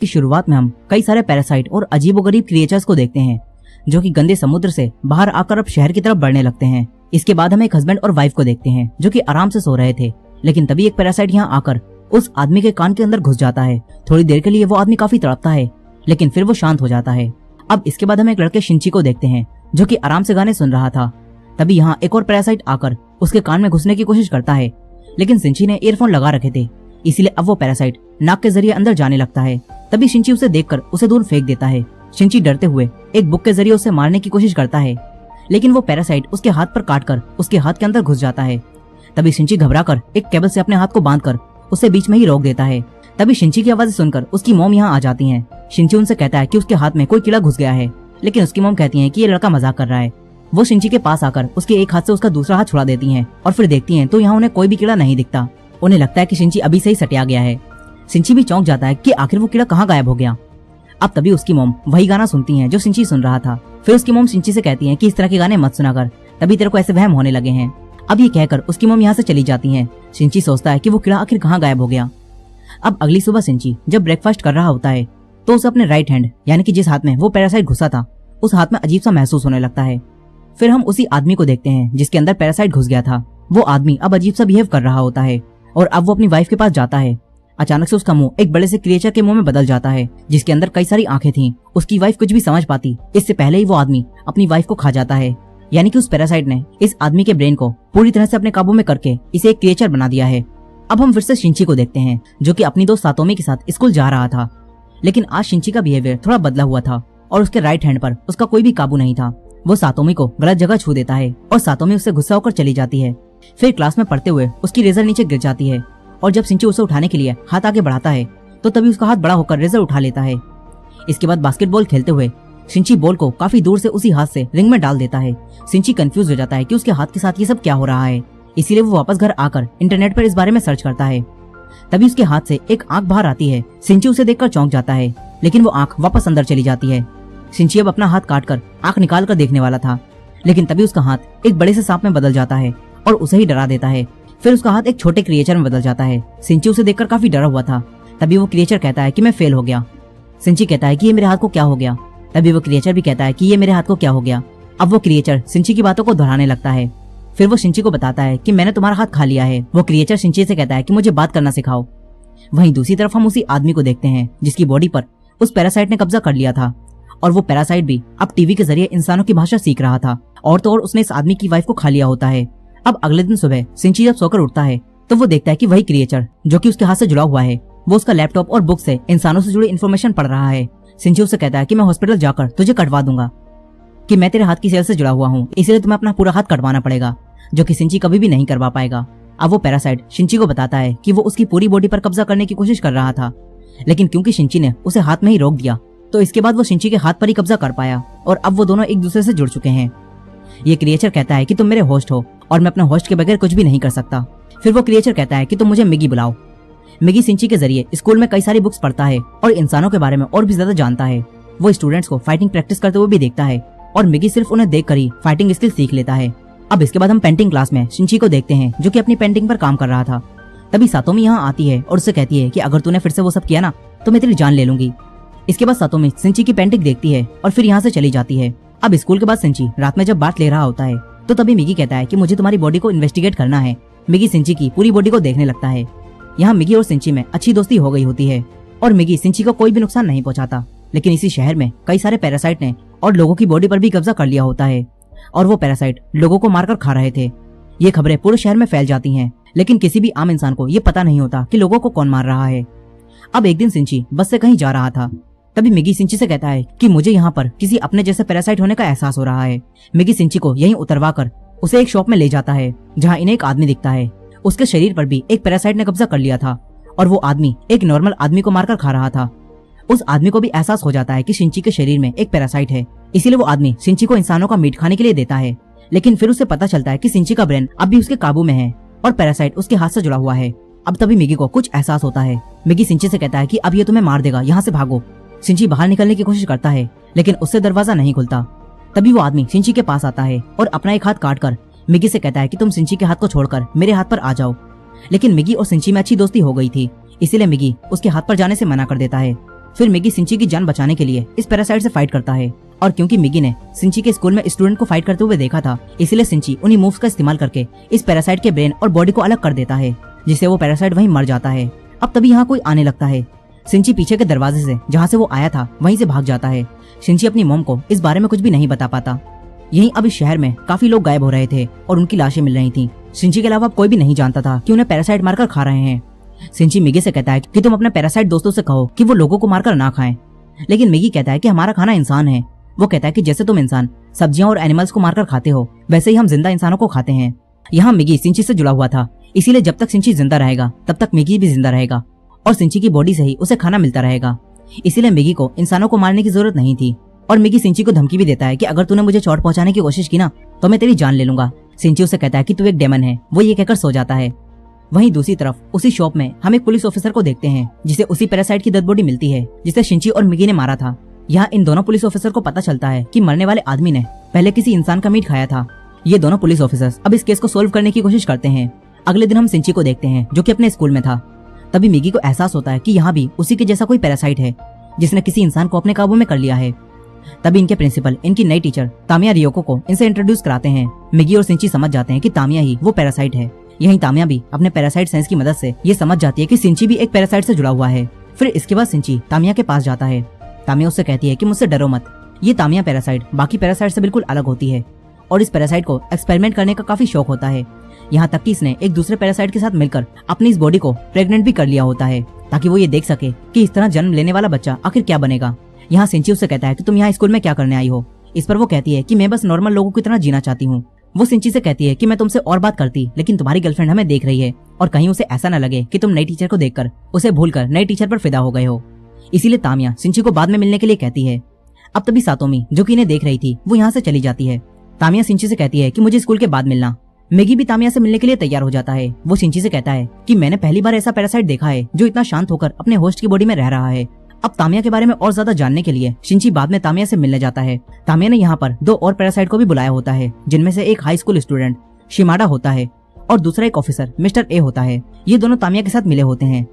की शुरुआत में हम कई सारे पैरासाइट और अजीबोगरीब क्रिएचर्स को देखते हैं जो कि गंदे समुद्र से बाहर आकर अब शहर की तरफ बढ़ने लगते हैं। इसके बाद हम एक हस्बैंड और वाइफ को देखते हैं जो कि आराम से सो रहे थे, लेकिन तभी एक पैरासाइट यहाँ आकर उस आदमी के कान के अंदर घुस जाता है। थोड़ी देर के लिए वो आदमी काफी तड़पता है, लेकिन फिर वो शांत हो जाता है। अब इसके बाद हम एक लड़के शिंची को देखते हैं जो कि आराम से गाने सुन रहा था। तभी यहाँ एक और पैरासाइट आकर उसके कान में घुसने की कोशिश करता है, लेकिन शिंची ने ईयरफोन लगा रखे थे, इसीलिए अब वो पैरासाइट नाक के जरिए अंदर जाने लगता है। तभी शिंची उसे देखकर उसे दूर फेंक देता है। शिंची डरते हुए एक बुक के जरिए उसे मारने की कोशिश करता है, लेकिन वो पैरासाइट उसके हाथ पर काटकर उसके हाथ के अंदर घुस जाता है। तभी शिंची घबराकर एक केबल से अपने हाथ को बांधकर उसे बीच में ही रोक देता है। तभी शिंची की आवाज सुनकर उसकी मॉम यहाँ आ जाती हैं। शिंची उनसे कहता है कि उसके हाथ में कोई कीड़ा घुस गया है, लेकिन उसकी मॉम कहती है कि ये लड़का मजाक कर रहा है। वो शिंची के पास आकर उसके एक हाथ से उसका दूसरा हाथ छुड़ा देती हैं और फिर देखती हैं तो यहाँ उन्हें कोई भी कीड़ा नहीं दिखता। उन्हें लगता है कि शिंची अभी से ही सटिया गया है। शिंची भी चौंक जाता है कि आखिर वो कीड़ा कहाँ गायब हो गया। अब तभी उसकी मॉम वही गाना सुनती हैं जो शिंची सुन रहा था। फिर उसकी मॉम शिंची से कहती है कि इस तरह के गाने मत सुना कर, तभी तेरे को ऐसे वहम होने लगे हैं। अब ये कहकर उसकी मॉम यहाँ से चली जाती हैं। शिंची सोचता है कि वो कीड़ा आखिर कहाँ गायब हो गया। अब अगली सुबह शिंची जब ब्रेकफास्ट कर रहा होता है तो उसे अपने राइट हैंड यानी कि जिस हाथ में वो पैरासाइट घुसा था उस हाथ में अजीब सा महसूस होने लगता है। फिर हम उसी आदमी को देखते हैं जिसके अंदर पैरासाइट घुस गया था। वो आदमी अब अजीब सा बिहेव कर रहा होता है और अब वो अपनी वाइफ के पास जाता है। अचानक से उसका मुंह एक बड़े से क्रिएचर के मुंह में बदल जाता है जिसके अंदर कई सारी आंखें थीं। उसकी वाइफ कुछ भी समझ पाती इससे पहले ही वो आदमी अपनी वाइफ को खा जाता है। यानी कि उस पैरासाइट ने इस आदमी के ब्रेन को पूरी तरह से अपने काबू में करके इसे एक क्रिएचर बना दिया है। अब हम फिर से शिंची को देखते हैं जो कि अपनी दोस्त सातोमी के साथ स्कूल जा रहा था, लेकिन आज शिंची का बिहेवियर थोड़ा बदला हुआ था और उसके राइट हैंड पर उसका कोई भी काबू नहीं था। वो सातोमी को गलत जगह छू देता है और सातोमी उससे गुस्सा होकर चली जाती है। फिर क्लास में पढ़ते हुए उसकी रेजर नीचे गिर जाती है और जब शिंची उसे उठाने के लिए हाथ आगे बढ़ाता है तो तभी उसका हाथ बड़ा होकर रेजर उठा लेता है। इसके बाद बास्केटबॉल खेलते हुए शिंची बॉल को काफी दूर से उसी हाथ से रिंग में डाल देता है। शिंची कंफ्यूज हो जाता है कि उसके हाथ के साथ ये सब क्या हो रहा है, इसीलिए वो वापस घर आकर इंटरनेट पर इस बारे में सर्च करता है। तभी उसके हाथ से एक आंख बाहर आती है। शिंची उसे देखकर चौंक जाता है, लेकिन वो आंख वापस अंदर चली जाती है। शिंची अब अपना हाथ काटकर आंख निकाल कर देखने वाला था, लेकिन तभी उसका हाथ एक बड़े से सांप में बदल जाता है और उसे ही डरा देता है। फिर उसका हाथ एक छोटे क्रिएचर में बदल जाता है। शिंची उसे देखकर काफी डरा हुआ था। तभी वो क्रिएचर कहता है कि मैं फेल हो गया। शिंची कहता है कि ये मेरे हाथ को क्या हो गया। तभी वो क्रिएचर भी कहता है कि ये मेरे हाथ को क्या हो गया। अब वो क्रिएचर शिंची की बातों को दोहराने लगता है। फिर वो शिंची को बताता है कि मैंने तुम्हारा हाथ खा लिया है। वो क्रिएचर शिंची से कहता है कि मुझे बात करना सिखाओ। वहीं दूसरी तरफ हम उसी आदमी को देखते हैं जिसकी बॉडी पर उस पैरासाइट ने कब्जा कर लिया था और वो पैरासाइट भी अब टीवी के जरिए इंसानों की भाषा सीख रहा था। और तो और उसने इस आदमी की वाइफ को खा लिया होता है। अब अगले दिन सुबह शिंची जब सोकर उठता है तो वो देखता है कि वही क्रिएचर जो कि उसके हाथ से जुड़ा हुआ है वो उसका लैपटॉप और बुक से इंसानों से जुड़ी इन्फॉर्मेशन पढ़ रहा है। शिंची उससे कहता है कि मैं हॉस्पिटल जाकर तुझे कटवा दूंगा, कि मैं तेरे हाथ की सेल से जुड़ा हुआ हूँ, इसलिए तुम्हें अपना पूरा हाथ कटवाना पड़ेगा, जो कि शिंची कभी भी नहीं करवा पाएगा। अब वो पैरासाइट शिंची को बताता है कि वो उसकी पूरी बॉडी पर कब्जा करने की कोशिश कर रहा था, लेकिन क्योंकि शिंची ने उसे हाथ में ही रोक दिया तो इसके बाद वो शिंची के हाथ पर ही कब्जा कर पाया और अब वो दोनों एक दूसरे से जुड़ चुके हैं। ये क्रिएचर कहता है कि तुम मेरे होस्ट हो और मैं अपने होस्ट के बगैर कुछ भी नहीं कर सकता। फिर वो क्रिएचर कहता है कि तुम मुझे मिगी बुलाओ। मिगी शिंची के जरिए स्कूल में कई सारी बुक्स पढ़ता है और इंसानों के बारे में और भी ज्यादा जानता है। वो स्टूडेंट्स को फाइटिंग प्रैक्टिस करते हुए भी देखता है और मिगी सिर्फ उन्हें देखकर ही फाइटिंग स्किल सीख लेता है। अब इसके बाद हम पेंटिंग क्लास में शिंची को देखते हैं जो कि अपनी पेंटिंग पर काम कर रहा था। तभी सातोमी यहाँ आती है और उससे कहती है कि अगर तूने फिर से वो सब किया ना तो मैं तेरी जान ले लूंगी। इसके बाद सातोमी शिंची की पेंटिंग देखती है और फिर यहाँ से चली जाती है। अब स्कूल के बाद शिंची रात में जब बात ले रहा होता है तो तभी मिगी कहता है कि मुझे तुम्हारी बॉडी को इन्वेस्टिगेट करना है। मिगी शिंची की पूरी बॉडी को देखने लगता है। यहाँ मिगी और शिंची में अच्छी दोस्ती हो गई होती है और मिगी शिंची को कोई भी नुकसान नहीं पहुंचाता। लेकिन इसी शहर में कई सारे पैरासाइट ने और लोगों की बॉडी पर भी कब्जा कर लिया होता है और वो पैरासाइट लोगों को मारकर खा रहे थे। ये खबरें पूरे शहर में फैल जाती हैं, लेकिन किसी भी आम इंसान को ये पता नहीं होता कि लोगों को कौन मार रहा है। अब एक दिन शिंची बस से कहीं जा रहा था। तभी मिगी शिंची से कहता है कि मुझे यहाँ पर किसी अपने जैसे पैरासाइट होने का एहसास हो रहा है। मिगी शिंची को यहीं उतरवा कर उसे एक शॉप में ले जाता है जहाँ इन्हें एक आदमी दिखता है। उसके शरीर पर भी एक पैरासाइट ने कब्जा कर लिया था और वो आदमी एक नॉर्मल आदमी को मारकर खा रहा था। उस आदमी को भी एहसास हो जाता है कि शिंची के शरीर में एक पैरासाइट है, इसीलिए वो आदमी शिंची को इंसानों का मीट खाने के लिए देता है। लेकिन फिर उसे पता चलता है कि शिंची का ब्रेन अब भी उसके काबू में है और पैरासाइट उसके हाथ से जुड़ा हुआ है। अब तभी मिगी को कुछ एहसास होता है। मिगी शिंची से कहता है कि अब ये तुम्हें मार देगा, यहाँ से भागो। शिंची बाहर निकलने की कोशिश करता है, लेकिन उससे दरवाजा नहीं खुलता। तभी वो आदमी शिंची के पास आता है और अपना एक हाथ काटकर मिगी से कहता है कि तुम शिंची के हाथ को छोड़कर मेरे हाथ पर आ जाओ। लेकिन मिगी और शिंची में अच्छी दोस्ती हो गई थी, इसीलिए मिगी उसके हाथ पर जाने से मना कर देता है। फिर मिगी सिंची की जान बचाने के लिए इस पैरासाइट से फाइट करता है। और क्योंकि मिगी ने सिंची के स्कूल में स्टूडेंट को फाइट करते हुए देखा था, इसलिए सिंची उन्हीं मूव्स का इस्तेमाल करके इस पैरासाइट के ब्रेन और बॉडी को अलग कर देता है, जिससे वो पैरासाइट वहीं मर जाता है। अब तभी यहाँ कोई आने लगता है। सिंची पीछे के दरवाजे से जहाँ से वो आया था वहीं से भाग जाता है। सिंची अपनी मॉम को इस बारे में कुछ भी नहीं बता पाता। यहीं अब इस शहर में काफी लोग गायब हो रहे थे और उनकी लाशें मिल रही थी। सिंची के अलावा कोई भी नहीं जानता था कि उन्हें पैरासाइट मारकर खा रहे हैं। सिंची मिगी से कहता है कि तुम अपने पैरासाइट दोस्तों से कहो कि वो लोगों को मारकर ना खाएं, लेकिन मिगी कहता है कि हमारा खाना इंसान है। वो कहता है कि जैसे तुम इंसान सब्जियां और एनिमल्स को मारकर खाते हो, वैसे ही हम जिंदा इंसानों को खाते हैं। यहाँ मिगी सिंची से जुड़ा हुआ था, इसीलिए जब तक सिंची जिंदा रहेगा तब तक मिगी भी जिंदा रहेगा और सिंची की बॉडी से ही उसे खाना मिलता रहेगा। इसीलिए मिगी को इंसानों को मारने की जरूरत नहीं थी। और मिगी सिंची को धमकी भी देता है कि अगर तूने मुझे चोट पहुंचाने की कोशिश की ना तो मैं तेरी जान ले लूंगा। सिंची उसे कहता है कि तू एक डेमन है। वो ये कहकर सो जाता है। वहीं दूसरी तरफ उसी शॉप में हम एक पुलिस ऑफिसर को देखते हैं, जिसे उसी पैरासाइट की डेड बॉडी मिलती है जिसे सिंची और मिगी ने मारा था। यहाँ इन दोनों पुलिस ऑफिसर को पता चलता है कि मरने वाले आदमी ने पहले किसी इंसान का मीट खाया था। ये दोनों पुलिस ऑफिसर्स अब इस केस को सोल्व करने की कोशिश करते हैं। अगले दिन हम सिंची को देखते हैं जो कि अपने स्कूल में था। तभी मिगी को एहसास होता है कि यहाँ भी उसी के जैसा कोई पैरासाइट है जिसने किसी इंसान को अपने काबू में कर लिया है। तभी इनके प्रिंसिपल इनकी नई टीचर तामिया रियोको को इनसे इंट्रोड्यूस कराते हैं। मिगी और सिंची समझ जाते हैं कि तामिया ही वो पैरासाइट है। यहीं तामिया भी अपने पैरासाइट सेंस की मदद से ये समझ जाती है कि सिंची भी एक पैरासाइट से जुड़ा हुआ है। फिर इसके बाद सिंची तामिया के पास जाता है। तामिया उससे कहती है कि मुझसे डरो मत। ये तामिया पैरासाइट बाकी पैरासाइट से बिल्कुल अलग होती है और इस पैरासाइट को एक्सपेरिमेंट करने का काफी शौक होता है। यहाँ तक कि इसने एक दूसरे पैरासाइट के साथ मिलकर अपनी इस बॉडी को प्रेग्नेंट भी कर लिया होता है, ताकि वो ये देख सके कि इस तरह जन्म लेने वाला बच्चा आखिर क्या बनेगा। यहाँ सिंची उससे कहता है कि तुम यहाँ स्कूल में क्या करने आई हो। इस पर वो कहती है कि मैं बस नॉर्मल लोगों की तरह जीना चाहती हूँ। वो सिंची से कहती है कि मैं तुमसे और बात करती, लेकिन तुम्हारी गर्लफ्रेंड हमें देख रही है और कहीं उसे ऐसा न लगे कि तुम नई टीचर को देखकर उसे भूलकर नए टीचर पर फिदा हो गए हो। इसीलिए तामिया सिंची को बाद में मिलने के लिए कहती है। अब तभी सातोमी जो कि इन्हें देख रही थी वो यहाँ से चली जाती है। तामिया सिंची से कहती है कि मुझे स्कूल के बाद मिलना। मिगी भी तामिया से मिलने के लिए तैयार हो जाता है। वो सिंची से कहता है कि मैंने पहली बार ऐसा पैरासाइट देखा है जो इतना शांत होकर अपने होस्ट की बॉडी में रह रहा है। अब तामिया के बारे में और ज्यादा जानने के लिए सिंची बाद में तामिया से मिलने जाता है। तामिया ने यहाँ पर दो और पैरासाइट को भी बुलाया होता है, जिनमें से एक हाई स्कूल स्टूडेंट शिमाडा होता है और दूसरा एक ऑफिसर मिस्टर ए होता है। ये दोनों तामिया के साथ मिले होते हैं।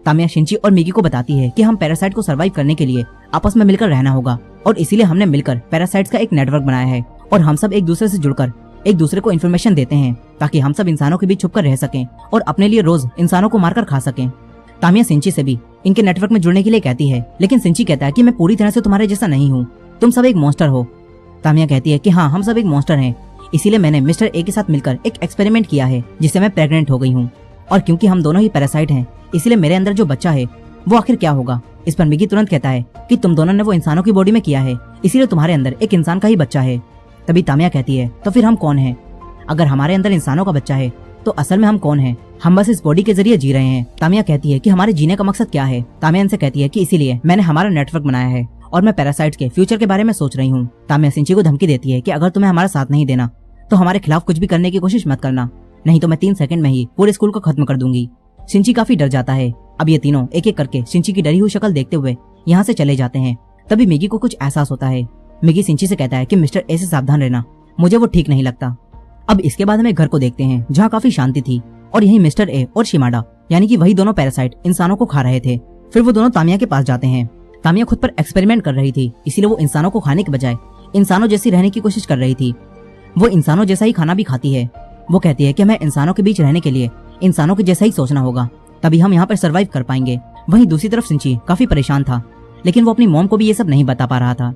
तामिया सिंची और मिगी को बताती है कि हम पैरासाइट को सर्वाइव करने के लिए आपस में मिलकर रहना होगा और इसीलिए हमने मिलकर पैरासाइट्स का एक नेटवर्क बनाया है और हम सब एक दूसरे से जुड़कर एक दूसरे को इन्फॉर्मेशन देते हैं ताकि हम सब इंसानों के बीच छुपकर रह सकें और अपने लिए रोज इंसानों को मारकर खा सकें। तामिया सिंची से भी इनके नेटवर्क में जुड़ने के लिए कहती है, लेकिन सिंची कहता है कि मैं पूरी तरह से तुम्हारे जैसा नहीं हूँ, तुम सब एक मॉन्स्टर हो। तामिया कहती है कि हाँ, हम सब एक मॉन्स्टर हैं, इसीलिए मैंने मिस्टर ए के साथ मिलकर एक एक्सपेरिमेंट किया है जिससे मैं प्रेग्नेंट हो गई हूँ और क्योंकि हम दोनों ही पैरासाइट हैं इसलिए मेरे अंदर जो बच्चा है वो आखिर क्या होगा। इस पर मिगी तुरंत कहता है कि तुम दोनों ने वो इंसानों की बॉडी में किया है, इसीलिए तुम्हारे अंदर एक इंसान का ही बच्चा है। तभी तामिया कहती है, तो फिर हम कौन हैं? अगर हमारे अंदर इंसानों का बच्चा है तो असल में हम कौन हैं? हम बस इस बॉडी के जरिए जी रहे हैं। तामिया कहती है कि हमारे जीने का मकसद क्या है? तामिया इनसे कहती है कि इसीलिए मैंने हमारा नेटवर्क बनाया है और मैं पैरासाइट्स के फ्यूचर के बारे में सोच रही हूँ। तामिया सिंची को धमकी देती है कि अगर तुम्हें हमारा साथ नहीं देना तो हमारे खिलाफ कुछ भी करने की कोशिश मत करना, नहीं तो मैं 3 सेकंड में ही पूरे स्कूल को खत्म कर दूंगी। सिंची काफी डर जाता है। अब ये तीनों एक एक करके सिंची की डरी हुई शक्ल देखते हुए यहाँ से चले जाते हैं। तभी मिगी को कुछ एहसास होता है। मिगी सिंची से कहता है कि मिस्टर ए से सावधान रहना, मुझे वो ठीक नहीं लगता। अब इसके बाद हमें घर को देखते हैं जहाँ काफी शांति थी और यही मिस्टर ए और शिमाडा यानी कि वही दोनों पैरासाइट इंसानों को खा रहे थे। फिर वो दोनों तामिया के पास जाते हैं। तामिया खुद पर एक्सपेरिमेंट कर रही थी, इसीलिए वो इंसानों को खाने के बजाय इंसानों जैसी रहने की कोशिश कर रही थी। वो इंसानों जैसा ही खाना भी खाती है। वो कहती है कि हमें इंसानों के बीच रहने के लिए इंसानों के जैसा ही सोचना होगा, तभी हम यहाँ पर सर्वाइव कर पाएंगे। वहीं दूसरी तरफ सिंची काफी परेशान था, लेकिन वो अपनी मॉम को भी ये सब नहीं बता पा रहा था।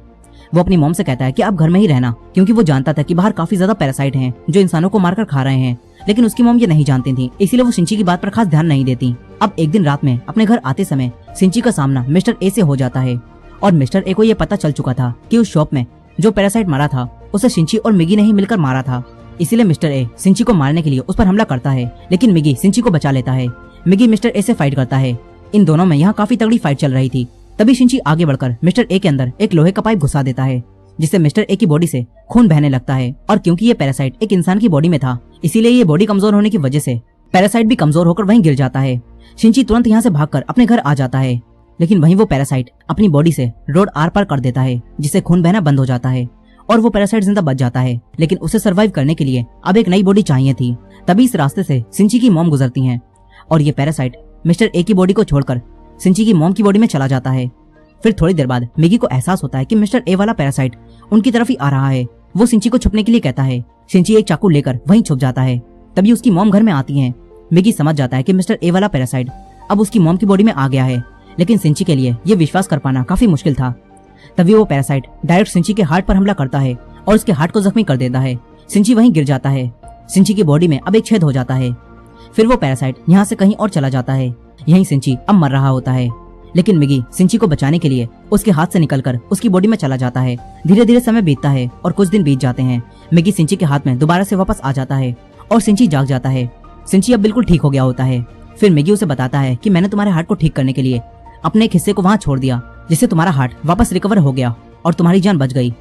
वो अपनी मॉम से कहता है कि आप घर में ही रहना, क्योंकि वो जानता था कि बाहर काफी ज्यादा पैरासाइट हैं जो इंसानों को मारकर खा रहे हैं, लेकिन उसकी मॉम ये नहीं जानती थी, इसीलिए वो सिंची की बात पर खास ध्यान नहीं देती। अब एक दिन रात में अपने घर आते समय सिंची का सामना मिस्टर ए से हो जाता है और मिस्टर ए को ये पता चल चुका था कि उस शॉप में जो पैरासाइट मारा था उसे सिंची और मिगी ने ही मिलकर मारा था। इसीलिए मिस्टर ए सिंची को मारने के लिए उस पर हमला करता है, लेकिन मिगी सिंची को बचा लेता है। मिगी मिस्टर ए से फाइट करता है। इन दोनों में यहाँ काफी तगड़ी फाइट चल रही थी। तभी सिंची आगे बढ़कर मिस्टर ए के अंदर एक लोहे का पाइप घुसा देता है, जिससे मिस्टर ए की बॉडी से खून बहने लगता है। और क्योंकि ये पैरासाइट एक इंसान की बॉडी में था, इसीलिए ये बॉडी कमजोर होने की वजह से पैरासाइट भी कमजोर होकर वहीं गिर जाता है। सिंची तुरंत यहाँ से भागकर अपने घर आ जाता है, लेकिन वहीं वो पैरासाइट अपनी बॉडी से रोड आर पार कर देता है, जिससे खून बहना बंद हो जाता है और वो पैरासाइट जिंदा बच जाता है। लेकिन उसे सर्वाइव करने के लिए अब एक नई बॉडी चाहिए थी। तभी इस रास्ते से सिंची की मॉम गुजरती हैं और ये पैरासाइट मिस्टर ए की बॉडी को छोड़कर सिंची की मॉम की बॉडी में चला जाता है। फिर थोड़ी देर बाद मिगी को एहसास होता है कि मिस्टर ए वाला पैरासाइट उनकी तरफ ही आ रहा है। वो सिंची को छुपने के लिए कहता है। सिंची एक चाकू लेकर वहीं छुप जाता है। तभी उसकी मॉम घर में आती है। मिगी समझ जाता है कि मिस्टर ए वाला पैरासाइट अब उसकी मॉम की बॉडी में आ गया है, लेकिन सिंची के लिए ये विश्वास कर पाना काफी मुश्किल था। तभी वो पैरासाइट डायरेक्ट सिंची के हार्ट पर हमला करता है और उसके हार्ट को जख्मी कर देता है। सिंची वहीं गिर जाता है। सिंची की बॉडी में अब एक छेद हो जाता है। फिर वो पैरासाइट यहाँ से कहीं और चला जाता है। यहीं सिंची अब मर रहा होता है, लेकिन मिगी सिंची को बचाने के लिए उसके हाथ से निकलकर उसकी बॉडी में चला जाता है। धीरे धीरे समय बीतता है और कुछ दिन बीत जाते हैं। मिगी सिंची के हाथ में दोबारा से वापस आ जाता है और सिंची जाग जाता है। सिंची अब बिल्कुल ठीक हो गया होता है। फिर मिगी उसे बताता है कि मैंने तुम्हारे हार्ट को ठीक करने के लिए अपने एक हिस्से को वहाँ छोड़ दिया, जिससे तुम्हारा हार्ट वापस रिकवर हो गया और तुम्हारी जान बच गई।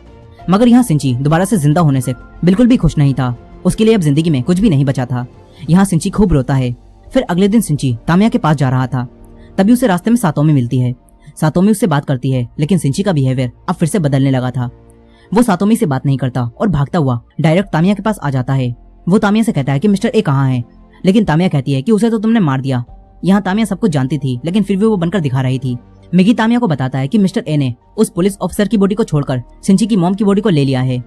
मगर यहाँ सिंची दोबारा से जिंदा होने से बिल्कुल भी खुश नहीं था। उसके लिए अब जिंदगी में कुछ भी नहीं बचा था। यहाँ सिंची खूब रोता है। फिर अगले दिन सिंची तामिया के पास जा रहा था। तभी उसे रास्ते में सातोमी मिलती है। सातोमी उससे बात करती है, लेकिन सिंची का बिहेवियर अब फिर से बदलने लगा था। वो सातोमी से बात नहीं करता और भागता हुआ डायरेक्ट तामिया के पास आ जाता है। वो तामिया से कहता है कि मिस्टर ए कहाँ है, लेकिन तामिया कहती है कि उसे तो तुमने मार दिया। यहाँ तामिया सब कुछ जानती थी, लेकिन फिर भी वो बनकर दिखा रही थी। मिगी तामिया को बताता है कि मिस्टर ए ने उस पुलिस ऑफिसर की बॉडी को छोड़कर सिंची की मॉम की बॉडी को ले लिया है।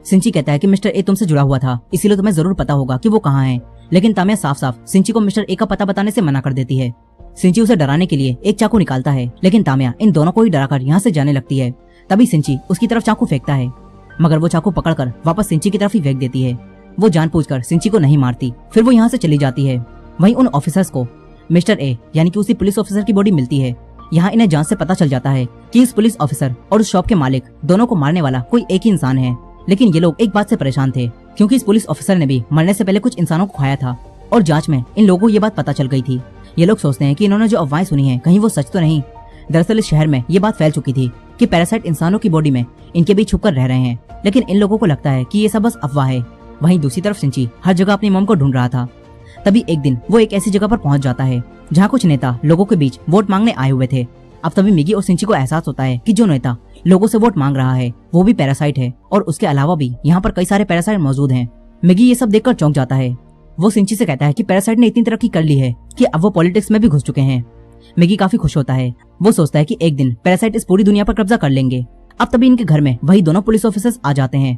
सिंची कहता है कि मिस्टर ए तुमसे जुड़ा हुआ था, इसीलिए तुम्हें जरूर पता होगा कि वो कहाँ है। लेकिन तामिया साफ साफ सिंची को मिस्टर ए का पता बताने से मना कर देती है। सिंची उसे डराने के लिए एक चाकू निकालता है, लेकिन तामिया इन दोनों को ही डराकर यहाँ से जाने लगती है। तभी सिंची उसकी तरफ चाकू फेंकता है, मगर वो चाकू पकड़कर वापस सिंची की तरफ ही फेंक देती है। वो जानबूझकर सिंची को नहीं मारती। फिर वो यहाँ से चली जाती है। वहीं उन ऑफिसर्स को मिस्टर ए यानी कि उसी पुलिस ऑफिसर की बॉडी मिलती है। यहाँ इन्हें जांच से पता चल जाता है कि इस पुलिस ऑफिसर और उस शॉप के मालिक दोनों को मारने वाला कोई एक ही इंसान है। लेकिन ये लोग एक बात से परेशान थे, क्योंकि इस पुलिस ऑफिसर ने भी मरने से पहले कुछ इंसानों को खाया था और जांच में इन लोगों को ये बात पता चल गई थी। ये लोग सोचते हैं कि इन्होंने जो अफवाहें सुनी हैं कहीं वो सच तो नहीं। दरअसल इस शहर में ये बात फैल चुकी थी कि पैरासाइट इंसानों की बॉडी में इनके बीच छुपकर रह रहे हैं, लेकिन इन लोगों को लगता है कि ये सब बस अफवाह है। वहीं दूसरी तरफ सिंची हर जगह अपनी मॉम को ढूंढ रहा था। तभी एक दिन वो एक ऐसी जगह पर पहुंच जाता है जहाँ कुछ नेता लोगों के बीच वोट मांगने आए हुए थे। अब तभी मिगी और सिंची को एहसास होता है कि जो नेता लोगों से वोट मांग रहा है वो भी पैरासाइट है, और उसके अलावा भी यहाँ पर कई सारे पैरासाइट मौजूद हैं। मिगी ये सब देखकर चौंक जाता है। वो सिंची से कहता है कि पैरासाइट ने इतनी तरक्की कर ली है कि अब वो पॉलिटिक्स में भी घुस चुके हैं। मिगी काफी खुश होता है। वो सोचता है कि एक दिन पैरासाइट इस पूरी दुनिया पर कब्जा कर लेंगे। अब तभी इनके घर में वही दोनों पुलिस ऑफिसर्स आ जाते हैं।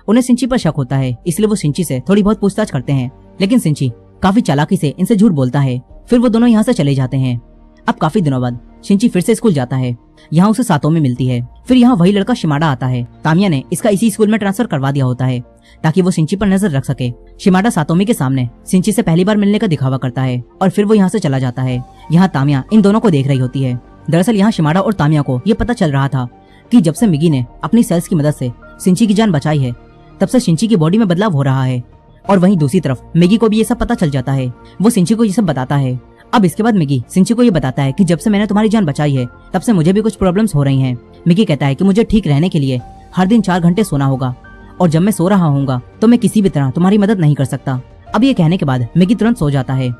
उन्हें सिंची पर शक होता है, इसलिए वो सिंची से थोड़ी बहुत पूछताछ करते हैं, लेकिन सिंची काफी चालाकी से इनसे झूठ बोलता है। फिर वो दोनों यहाँ से चले जाते हैं। अब काफी दिनों बाद सिंची फिर से स्कूल जाता है। यहाँ उसे सातोमी मिलती है। फिर यहाँ वही लड़का शिमाडा आता है। तामिया ने इसका इसी स्कूल में ट्रांसफर करवा दिया होता है ताकि वो सिंची पर नजर रख सके। शिमाडा सातोमी के सामने सिंची से पहली बार मिलने का दिखावा करता है और फिर वो यहाँ से चला जाता है। यहाँ तामिया इन दोनों को देख रही होती है। दरअसल यहाँ शिमाडा और तामिया को ये पता चल रहा था कि जब से मिगी ने अपनी सेल्स की मदद से सिंची की जान बचाई है, तब से सिंची की बॉडी में बदलाव हो रहा है। और वहीं दूसरी तरफ मिगी को भी ये सब पता चल जाता है। वो सिंची को ये सब बताता है। अब इसके बाद मिगी सिंची को ये बताता है कि जब से मैंने तुम्हारी जान बचाई है तब से मुझे भी कुछ प्रॉब्लम्स हो रही हैं। मिगी कहता है कि मुझे ठीक रहने के लिए हर दिन 4 घंटे सोना होगा, और जब मैं सो रहा हूँगा तो मैं किसी भी तरह तुम्हारी मदद नहीं कर सकता। अब ये कहने के बाद मिगी तुरंत सो जाता है।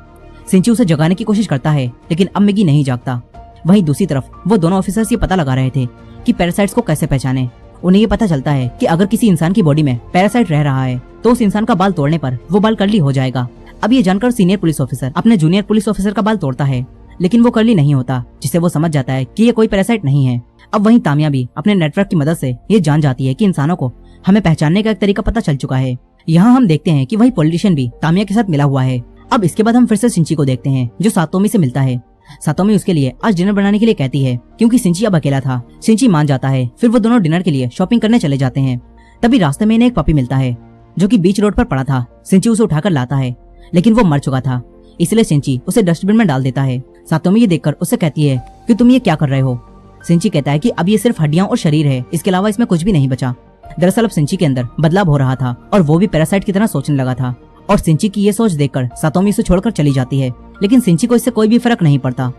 सिंची उसे जगाने की कोशिश करता है, लेकिन अब मिगी नहीं जागता। वहीं दूसरी तरफ वो दोनों ऑफिसर्स ये पता लगा रहे थे कि पैरासाइट्स को कैसे पहचाने। उन्हें ये पता चलता है कि अगर किसी इंसान की बॉडी में पैरासाइट रह रहा है तो उस इंसान का बाल तोड़ने पर वो बाल कर्ली हो जाएगा। अब ये जानकर सीनियर पुलिस ऑफिसर अपने जूनियर पुलिस ऑफिसर का बाल तोड़ता है, लेकिन वो कर्ली नहीं होता, जिससे वो समझ जाता है कि ये कोई पैरासाइट नहीं है। अब वहीं तामिया भी अपने नेटवर्क की मदद से ये जान जाती है कि इंसानों को हमें पहचानने का एक तरीका पता चल चुका है। यहाँ हम देखते हैं कि वही पॉलिटिशियन भी तामिया के साथ मिला हुआ है। अब इसके बाद हम फिर से सिंची को देखते हैं जो सातोमी से मिलता है। सातोमी उसके लिए आज डिनर बनाने के लिए कहती है, क्योंकि सिंची अब अकेला था। सिंची मान जाता है। फिर वो दोनों डिनर के लिए शॉपिंग करने चले जाते हैं। तभी रास्ते में इन्हें एक पपी मिलता है जो कि बीच रोड पर पड़ा था। सिंची उसे उठाकर लाता है, लेकिन वो मर चुका था, इसलिए सिंची उसे डस्टबिन में डाल देता है। सातोमी ये देखकर उससे कहती है कि तुम ये क्या कर रहे हो। सिंची कहता है कि अब ये सिर्फ हड्डियां और शरीर है, इसके अलावा इसमें कुछ भी नहीं बचा। दरअसल अब सिंची के अंदर बदलाव हो रहा था और वो भी पैरासाइट की तरह सोचने लगा था। और सिंची की ये सोच देखकर सातोमी उसे छोड़कर चली जाती है, लेकिन सिंची को इससे कोई भी फर्क नहीं पड़ता।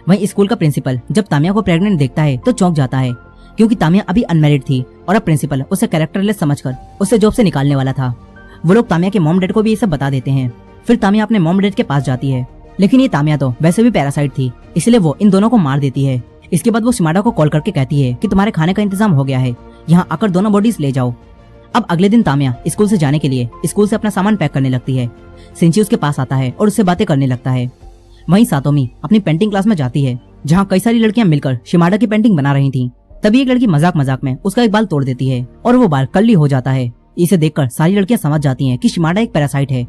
वहीं स्कूल का प्रिंसिपल जब तामिया को प्रेग्नेंट देखता है तो चौंक जाता है, क्योंकि तामिया अभी अनमैरिड थी और अब प्रिंसिपल उसे कैरेक्टरलेस समझकर उसे जॉब से निकालने वाला था। वो लोग तामिया के मॉम डैड को भी ये सब बता देते हैं। फिर तामिया अपने मॉम डैड के पास जाती है, लेकिन ये तामिया तो वैसे भी पैरासाइट थी, इसलिए वो इन दोनों को मार देती है। इसके बाद वो शिमाडा को कॉल करके कहती है कि तुम्हारे खाने का इंतजाम हो गया है, यहाँ आकर दोनों बॉडीज ले जाओ। अब अगले दिन तामिया स्कूल से जाने के लिए स्कूल से अपना सामान पैक करने लगती है। सिंची उसके पास आता है और उससे बातें करने लगता है। वहीं सातोमी अपनी पेंटिंग क्लास में जाती है। जहाँ कई सारी लड़कियां मिलकर शिमाडा की पेंटिंग बना रही थी। तभी एक लड़की मजाक मजाक में उसका एक बाल तोड़ देती है और वो बाल कर्ली हो जाता है। इसे देखकर सारी लड़कियां समझ जाती हैं कि शिमाडा एक पैरासाइट है।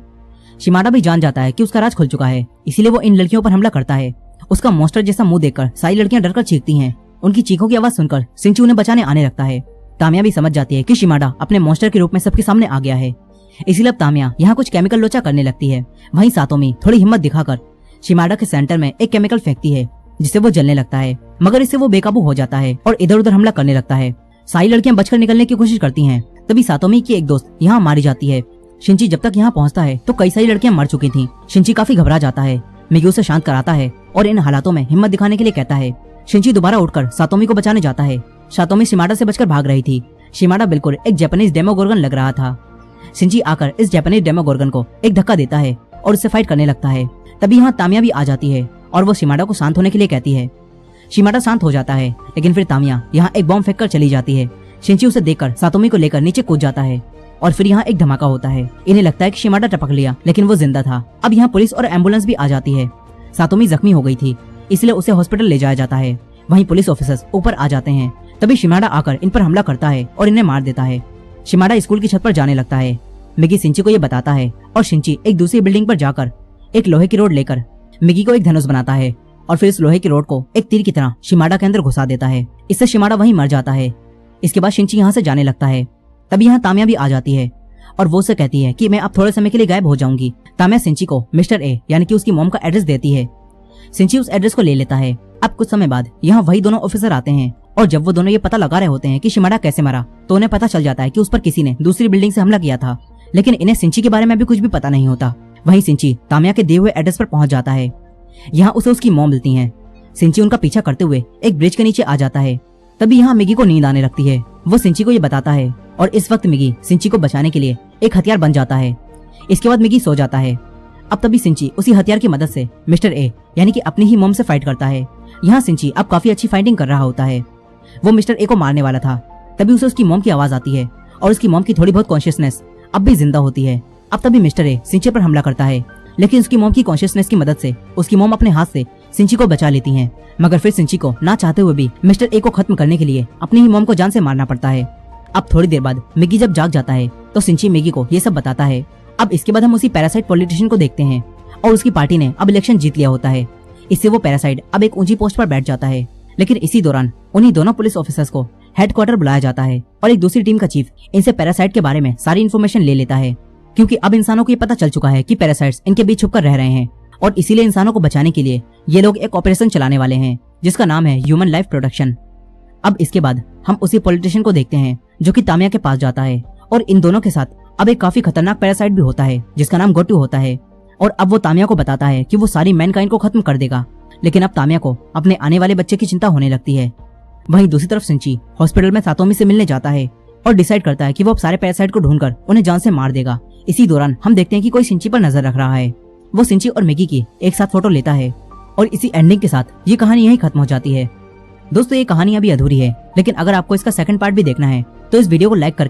शिमाडा भी जान जाता है कि उसका राज खुल चुका है, इसीलिए वो इन लड़कियों पर हमला करता है। उसका मॉन्स्टर जैसा मुंह देखकर सारी लड़कियां डरकर चीखती हैं। उनकी चीखों की आवाज सुनकर शिनची उन्हें बचाने आने लगता है। तामिया भी समझ जाती है कि शिमाडा अपने मॉन्स्टर के रूप में सबके सामने आ गया है, इसीलिए अब तामिया यहाँ कुछ केमिकल लोचा करने लगती है। वहीं सातोमी थोड़ी हिम्मत दिखाकर शिमाडा के सेंटर में एक केमिकल फेंकती है, जिससे वो जलने लगता है, मगर इससे वो बेकाबू हो जाता है और इधर उधर हमला करने लगता है। सारी लड़कियां बचकर निकलने की कोशिश करती हैं। तभी सातोमी की एक दोस्त यहाँ मारी जाती है। शिनची जब तक यहाँ पहुँचता है तो कई सारी लड़कियां मर चुकी थीं। शिनची काफी घबरा जाता है। मिगी उसे शांत कराता है और इन हालातों में हिम्मत दिखाने के लिए कहता है। शिनची दोबारा उठकर सातोमी को बचाने जाता है। सातोमी शिमाडा से बचकर भाग रही थी। शिमाडा बिल्कुल एक जापानीज डेमोगोर्गन लग रहा था। शिनची आकर इस जापानीज डेमोगोर्गन को एक धक्का देता है और उससे फाइट करने लगता है। तभी यहाँ तामिया भी आ जाती है और वो शिमाडा को शांत होने के लिए कहती है। शिमाडा शांत हो जाता है, लेकिन फिर तामिया यहाँ एक बॉम्ब फेंक कर चली जाती है। शिनची उसे देखकर सातोमी को लेकर नीचे कूद जाता है और फिर यहाँ एक धमाका होता है। इन्हें लगता है कि शिमाडा टपक लिया, लेकिन वो जिंदा था। अब यहाँ पुलिस और एम्बुलेंस भी आ जाती है। सातोमी जख्मी हो गई थी, इसलिए उसे हॉस्पिटल ले जाया जाता है। वहीं पुलिस ऑफिसर्स ऊपर आ जाते हैं। तभी शिमाडा आकर इन पर हमला करता है और इन्हें मार देता है। शिमाडा स्कूल की छत पर जाने लगता है। मिगी शिनची को ये बताता है और शिनची एक दूसरी बिल्डिंग पर जाकर एक लोहे की रोड लेकर मिगी को एक धनुष बनाता है और फिर इस लोहे की रोड को एक तीर की तरह शिमाडा के अंदर घुसा देता है। इससे शिमाडा वहीं मर जाता है। इसके बाद शिनची यहाँ से जाने लगता है। तभी यहाँ तामिया भी आ जाती है और वो उसे कहती है कि मैं अब थोड़े समय के लिए गायब हो जाऊंगी। तामिया शिनची को मिस्टर ए यानी कि उसकी मॉम का एड्रेस देती है। शिनची उस एड्रेस को ले लेता है। अब कुछ समय बाद यहाँ वही दोनों ऑफिसर आते हैं और जब वो दोनों ये पता लगा रहे होते हैं कि शिमाडा कैसे मरा, तो उन्हें पता चल जाता है कि उस पर किसी ने दूसरी बिल्डिंग से हमला किया था। लेकिन इन्हें शिनची के बारे में भी कुछ भी पता नहीं होता। वहीं शिनची तामिया के दिए हुए एड्रेस पर पहुंच जाता है। यहाँ उसे उसकी मॉम मिलती हैं। शिनची उनका पीछा करते हुए एक ब्रिज के नीचे आ जाता है। तभी यहाँ मिगी को नींद आने लगती है। वो शिनची को ये बताता है और इस वक्त मिगी शिनची को बचाने के लिए एक हथियार बन जाता है। इसके बाद मिगी सो जाता है। अब तभी शिनची उसी हथियार की मदद से मिस्टर ए यानी कि अपनी ही मॉम से फाइट करता है। यहाँ शिनची अब काफी अच्छी फाइटिंग कर रहा होता है। वो मिस्टर ए को मारने वाला था। तभी उसे उसकी मॉम की आवाज आती है और उसकी मॉम की थोड़ी बहुत कॉन्शियसनेस अब भी जिंदा होती है। अब तभी मिस्टर ए शिनची पर हमला करता है, लेकिन उसकी मॉम की कॉन्शियसनेस की मदद से उसकी मॉम अपने हाथ से शिनची को बचा लेती हैं। मगर फिर शिनची को ना चाहते हुए भी मिस्टर ए को खत्म करने के लिए अपनी ही मॉम को जान से मारना पड़ता है। अब थोड़ी देर बाद मिगी जब जाग जाता है तो शिनची मिगी को ये सब बताता है। अब इसके बाद हम उसी पैरासाइट पॉलिटिशियन को देखते हैं और उसकी पार्टी ने अब इलेक्शन जीत लिया होता है। इससे वो पैरासाइट अब एक ऊंची पोस्ट पर बैठ जाता है। लेकिन इसी दौरान उन्हीं दोनों पुलिस ऑफिसर्स को हेडक्वार्टर बुलाया जाता है और एक दूसरी टीम का चीफ इनसे पैरासाइट के बारे में सारी इन्फॉर्मेशन ले लेता है, क्योंकि अब इंसानों को ये पता चल चुका है कि पैरासाइट्स इनके बीच छुपकर रह रहे हैं और इसीलिए इंसानों को बचाने के लिए ये लोग एक ऑपरेशन चलाने वाले हैं जिसका नाम है ह्यूमन लाइफ प्रोडक्शन। अब इसके बाद हम उसी पॉलिटिशियन को देखते हैं जो कि तामिया के पास जाता है और इन दोनों के साथ अब एक काफी खतरनाक पैरासाइट भी होता है जिसका नाम गोटू होता है। और अब वो तामिया को बताता है कि वो सारी मैनकाइंड को खत्म कर देगा। लेकिन अब तामिया को अपने आने वाले बच्चे की चिंता होने लगती है। वहीं दूसरी तरफ शिनची हॉस्पिटल में सातोमी से मिलने जाता है और डिसाइड करता है कि वो अब सारे पैरासाइट को ढूंढकर उन्हें जान से मार देगा। इसी दौरान हम देखते हैं कि कोई शिनची पर नजर रख रहा है। वो शिनची और मिगी की एक साथ फोटो लेता है और इसी एंडिंग के साथ ये कहानी यहीं खत्म हो जाती है। दोस्तों, ये कहानी अभी अधूरी है, लेकिन अगर आपको इसका सेकंड पार्ट भी देखना है तो इस वीडियो को लाइक करके